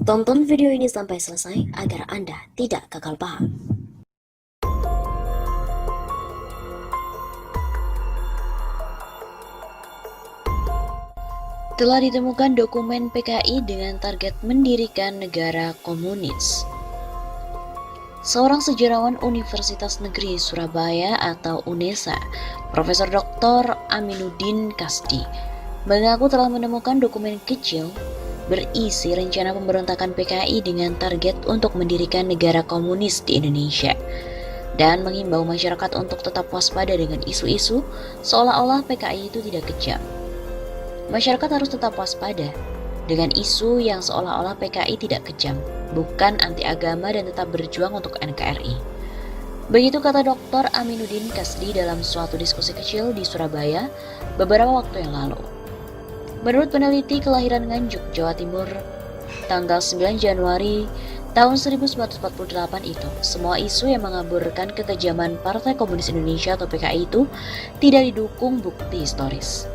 Tonton video ini sampai selesai agar Anda tidak gagal paham. Telah ditemukan dokumen PKI dengan target mendirikan negara komunis. Seorang sejarawan Universitas Negeri Surabaya atau UNESA, Profesor Dr. Aminuddin Kasdi, mengaku telah menemukan dokumen kecil berisi rencana pemberontakan PKI dengan target untuk mendirikan negara komunis di Indonesia, dan mengimbau masyarakat untuk tetap waspada dengan isu-isu seolah-olah PKI itu tidak kejam. Masyarakat harus tetap waspada dengan isu yang seolah-olah PKI tidak kejam, bukan anti agama dan tetap berjuang untuk NKRI. Begitu kata Dr. Aminuddin Kasdi dalam suatu diskusi kecil di Surabaya beberapa waktu yang lalu. Menurut peneliti kelahiran Nganjuk, Jawa Timur, tanggal 9 Januari tahun 1948 itu, semua isu yang mengaburkan kekejaman Partai Komunis Indonesia atau PKI itu tidak didukung bukti historis.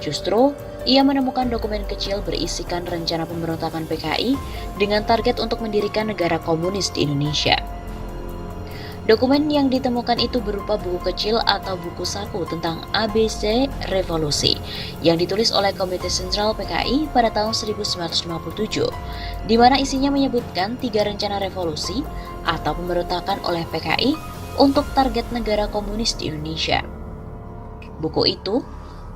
Justru, ia menemukan dokumen kecil berisikan rencana pemberontakan PKI dengan target untuk mendirikan negara komunis di Indonesia. Dokumen yang ditemukan itu berupa buku kecil atau buku saku tentang ABC Revolusi yang ditulis oleh Komite Sentral PKI pada tahun 1957, di mana isinya menyebutkan 3 rencana revolusi atau pemberontakan oleh PKI untuk target negara komunis di Indonesia. Buku itu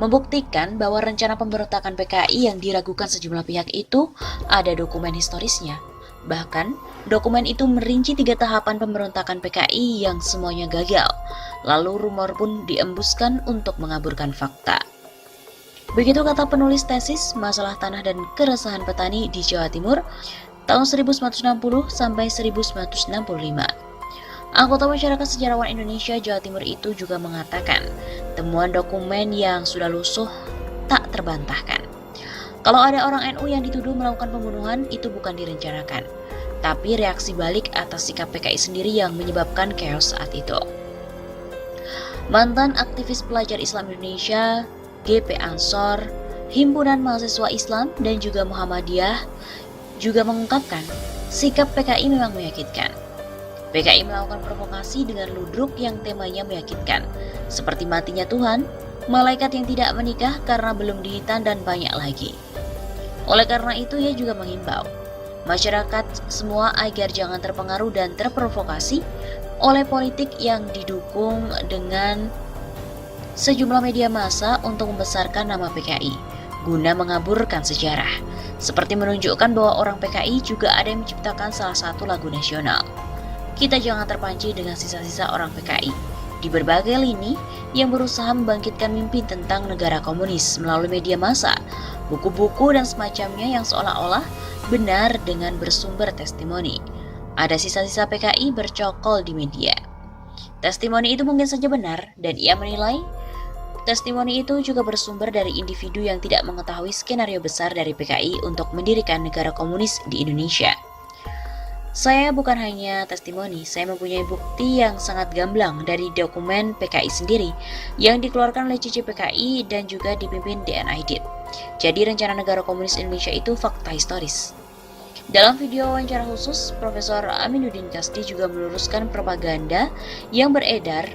membuktikan bahwa rencana pemberontakan PKI yang diragukan sejumlah pihak itu ada dokumen historisnya. Bahkan, dokumen itu merinci 3 tahapan pemberontakan PKI yang semuanya gagal. Lalu rumor pun diembuskan untuk mengaburkan fakta. Begitu kata penulis tesis Masalah Tanah dan Keresahan Petani di Jawa Timur tahun 1960 sampai 1965. Anggota masyarakat sejarawan Indonesia Jawa Timur itu juga mengatakan temuan dokumen yang sudah lusuh tak terbantahkan. Kalau ada orang NU yang dituduh melakukan pembunuhan, itu bukan direncanakan, tapi reaksi balik atas sikap PKI sendiri yang menyebabkan chaos saat itu. Mantan aktivis pelajar Islam Indonesia, GP Ansor, Himpunan Mahasiswa Islam, dan juga Muhammadiyah juga mengungkapkan sikap PKI memang menyakitkan. PKI melakukan provokasi dengan ludruk yang temanya meyakinkan, seperti matinya Tuhan, malaikat yang tidak menikah karena belum dihitan, dan banyak lagi. Oleh karena itu, ia juga menghimbau masyarakat semua agar jangan terpengaruh dan terprovokasi oleh politik yang didukung dengan sejumlah media massa untuk membesarkan nama PKI, guna mengaburkan sejarah, seperti menunjukkan bahwa orang PKI juga ada yang menciptakan salah satu lagu nasional. Kita jangan terpancing dengan sisa-sisa orang PKI di berbagai lini yang berusaha membangkitkan mimpi tentang negara komunis melalui media massa, buku-buku dan semacamnya yang seolah-olah benar dengan bersumber testimoni. Ada sisa-sisa PKI bercokol di media. Testimoni itu mungkin saja benar, dan ia menilai testimoni itu juga bersumber dari individu yang tidak mengetahui skenario besar dari PKI untuk mendirikan negara komunis di Indonesia. Saya bukan hanya testimoni, saya mempunyai bukti yang sangat gamblang dari dokumen PKI sendiri yang dikeluarkan oleh Cici PKI dan juga dipimpin DN Aidit. Jadi rencana negara komunis Indonesia itu fakta historis. Dalam video wawancara khusus, Profesor Aminuddin Kasdi juga meluruskan propaganda yang beredar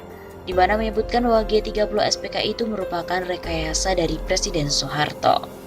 di mana menyebutkan bahwa G30 SPKI itu merupakan rekayasa dari Presiden Soeharto.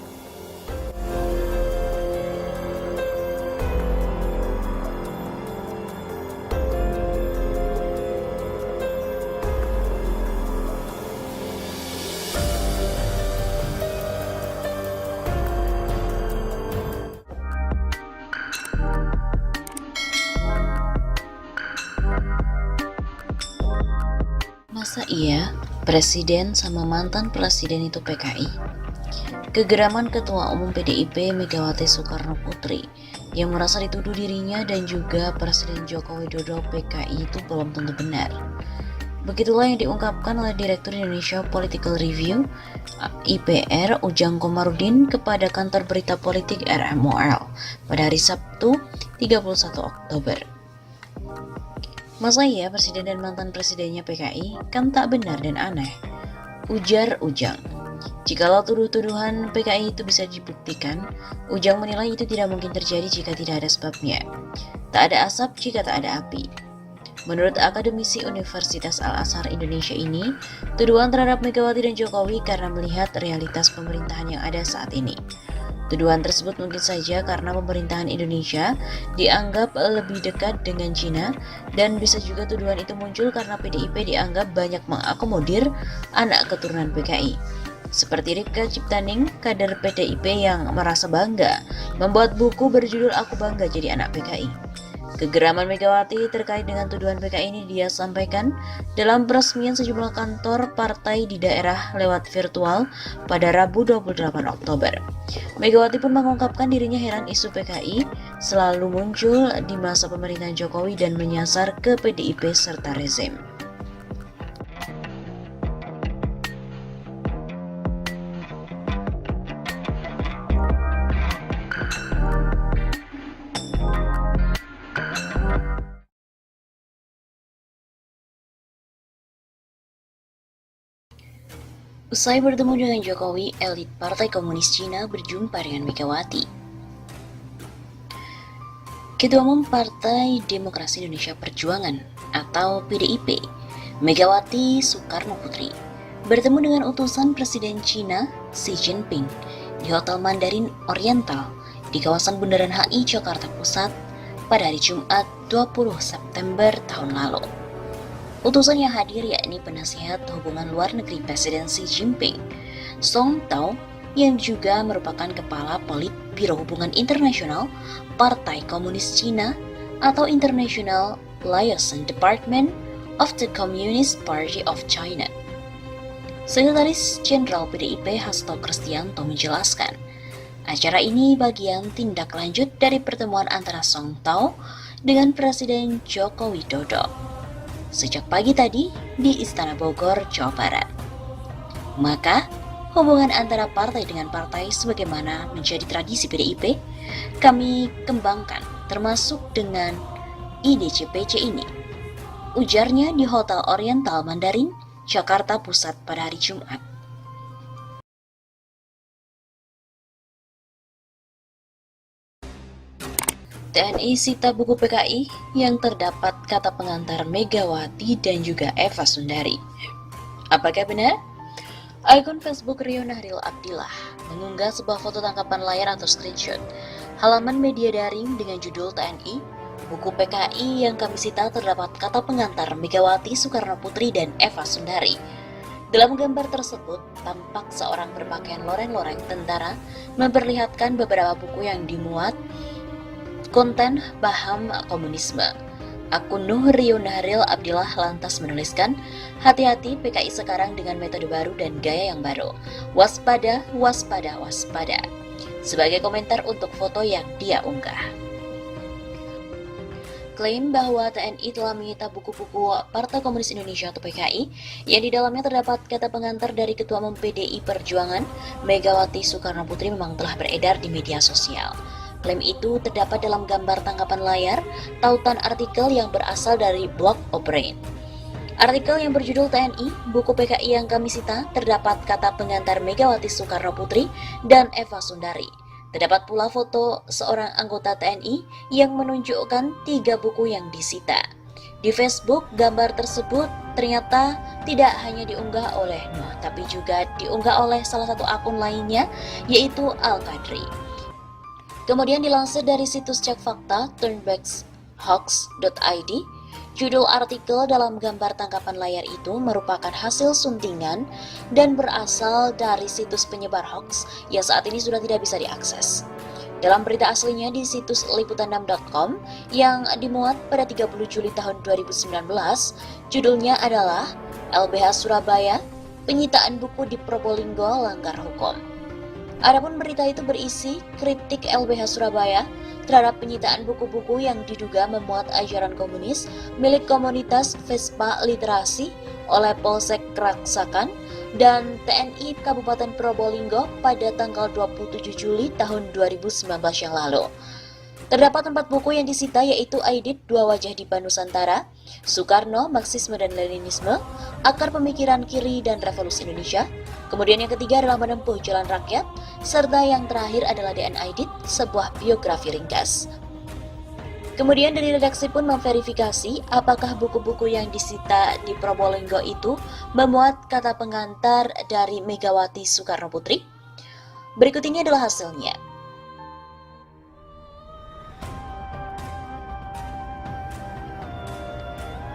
Masa iya presiden sama mantan presiden itu PKI? Kegeraman Ketua Umum PDIP Megawati Soekarno Putri yang merasa dituduh dirinya dan juga Presiden Joko Widodo PKI itu belum tentu benar. Begitulah yang diungkapkan oleh Direktur Indonesia Political Review IPR Ujang Komarudin kepada kantor berita politik RMOL pada hari Sabtu 31 Oktober. Masa iya presiden dan mantan presidennya PKI? Kan tak benar dan aneh, ujar Ujang. Jikalau tuduhan PKI itu bisa dibuktikan, Ujang menilai itu tidak mungkin terjadi jika tidak ada sebabnya. Tak ada asap jika tak ada api. Menurut akademisi Universitas Al-Azhar Indonesia ini, tuduhan terhadap Megawati dan Jokowi karena melihat realitas pemerintahan yang ada saat ini. Tuduhan tersebut mungkin saja karena pemerintahan Indonesia dianggap lebih dekat dengan Cina, dan bisa juga tuduhan itu muncul karena PDIP dianggap banyak mengakomodir anak keturunan PKI. Seperti Rifka Ciptaning, kader PDIP yang merasa bangga membuat buku berjudul Aku Bangga Jadi Anak PKI. Kegeraman Megawati terkait dengan tuduhan PKI ini dia sampaikan dalam peresmian sejumlah kantor partai di daerah lewat virtual pada Rabu 28 Oktober. Megawati pun mengungkapkan dirinya heran isu PKI selalu muncul di masa pemerintahan Jokowi dan menyasar ke PDIP serta rezim. Usai bertemu dengan Jokowi, elit Partai Komunis Cina berjumpa dengan Megawati. Ketua Umum Partai Demokrasi Indonesia Perjuangan atau PDIP, Megawati Soekarno Putri, bertemu dengan utusan Presiden Cina Xi Jinping di Hotel Mandarin Oriental di kawasan Bundaran HI Jakarta Pusat pada hari Jumat 20 September tahun lalu. Utusan yang hadir yakni penasihat hubungan luar negeri Presiden Xi Jinping, Song Tao, yang juga merupakan Kepala Politbiro Hubungan Internasional Partai Komunis Cina atau International Liaison Department of the Communist Party of China. Sekretaris Jenderal PDIP Hasto Kristianto menjelaskan, acara ini bagian tindak lanjut dari pertemuan antara Song Tao dengan Presiden Joko Widodo sejak pagi tadi di Istana Bogor, Jawa Barat. Maka, hubungan antara partai dengan partai sebagaimana menjadi tradisi PDIP, kami kembangkan termasuk dengan IDCPC ini, ujarnya di Hotel Oriental Mandarin, Jakarta Pusat pada hari Jumat. TNI sita buku PKI yang terdapat kata pengantar Megawati dan juga Eva Sundari. Apakah benar? Akun Facebook Rio Nahril Abdillah mengunggah sebuah foto tangkapan layar atau screenshot halaman media daring dengan judul TNI, buku PKI yang kami sita terdapat kata pengantar Megawati Soekarno Putri dan Eva Sundari. Dalam gambar tersebut, tampak seorang berpakaian loreng-loreng tentara memperlihatkan beberapa buku yang dimuat konten paham komunisme. Akun Rio Nahril Abdillah lantas menuliskan, hati-hati PKI sekarang dengan metode baru dan gaya yang baru. Waspada, waspada, waspada. Sebagai komentar untuk foto yang dia unggah. Klaim bahwa TNI telah menyita buku-buku Partai Komunis Indonesia atau PKI yang di dalamnya terdapat kata pengantar dari Ketua Umum PDI Perjuangan Megawati Soekarno Putri memang telah beredar di media sosial. Klaim itu terdapat dalam gambar tangkapan layar tautan artikel yang berasal dari blog Operate. Artikel yang berjudul TNI, buku PKI yang kami sita, terdapat kata pengantar Megawati Soekarno Putri dan Eva Sundari. Terdapat pula foto seorang anggota TNI yang menunjukkan 3 buku yang disita. Di Facebook, gambar tersebut ternyata tidak hanya diunggah oleh Nuh, tapi juga diunggah oleh salah satu akun lainnya, yaitu Al-Qadri. Kemudian dilansir dari situs cek fakta turnbackhoax.id, judul artikel dalam gambar tangkapan layar itu merupakan hasil suntingan dan berasal dari situs penyebar hoax yang saat ini sudah tidak bisa diakses. Dalam berita aslinya di situs liputan6.com yang dimuat pada 30 Juli tahun 2019, judulnya adalah LBH Surabaya, penyitaan buku di Probolinggo langgar hukum. Adapun berita itu berisi kritik LBH Surabaya terhadap penyitaan buku-buku yang diduga memuat ajaran komunis milik komunitas Vespa Literasi oleh Polsek Keraksakan dan TNI Kabupaten Probolinggo pada tanggal 27 Juli tahun 2019 yang lalu. Terdapat 4 buku yang disita yaitu Aidit, Dua Wajah di Nusantara, Soekarno, Marxisme dan Leninisme, Akar Pemikiran Kiri dan Revolusi Indonesia, Kemudian yang ketiga adalah Menempuh Jalan Rakyat, serta yang terakhir adalah DNA Edit, sebuah biografi ringkas. Kemudian dari redaksi pun memverifikasi apakah buku-buku yang disita di Probolinggo itu memuat kata pengantar dari Megawati Soekarno Putri. Berikut ini adalah hasilnya.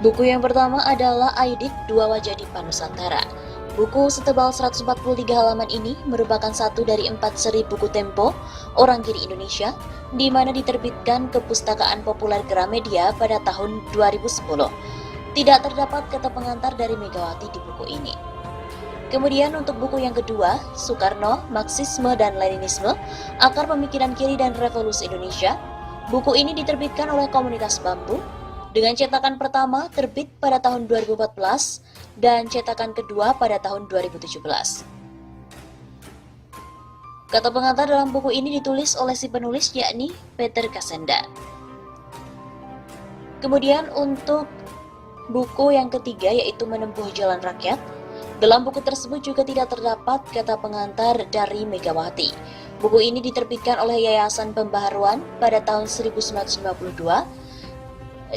Buku yang pertama adalah Aidit Dua Wajah di Nusantara. Buku setebal 143 halaman ini merupakan satu dari 4 seri buku Tempo Orang Kiri Indonesia, di mana diterbitkan ke Pustakaan Populer Gramedia pada tahun 2010. Tidak terdapat kata pengantar dari Megawati di buku ini. Kemudian untuk buku yang kedua, Soekarno, Marxisme dan Leninisme, Akar Pemikiran Kiri dan Revolusi Indonesia. Buku ini diterbitkan oleh Komunitas Bambu, dengan cetakan pertama terbit pada tahun 2014 dan cetakan kedua pada tahun 2017. Kata pengantar dalam buku ini ditulis oleh si penulis, yakni Peter Kasenda. Kemudian untuk buku yang ketiga, yaitu Menempuh Jalan Rakyat, dalam buku tersebut juga tidak terdapat kata pengantar dari Megawati. Buku ini diterbitkan oleh Yayasan Pembaharuan pada tahun 1952,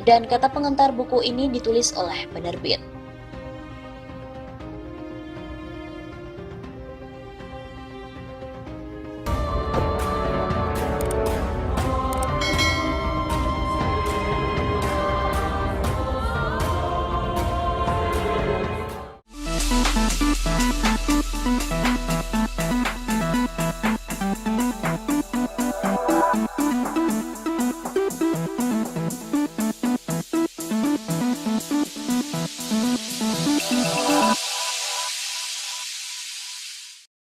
dan kata pengantar buku ini ditulis oleh penerbit.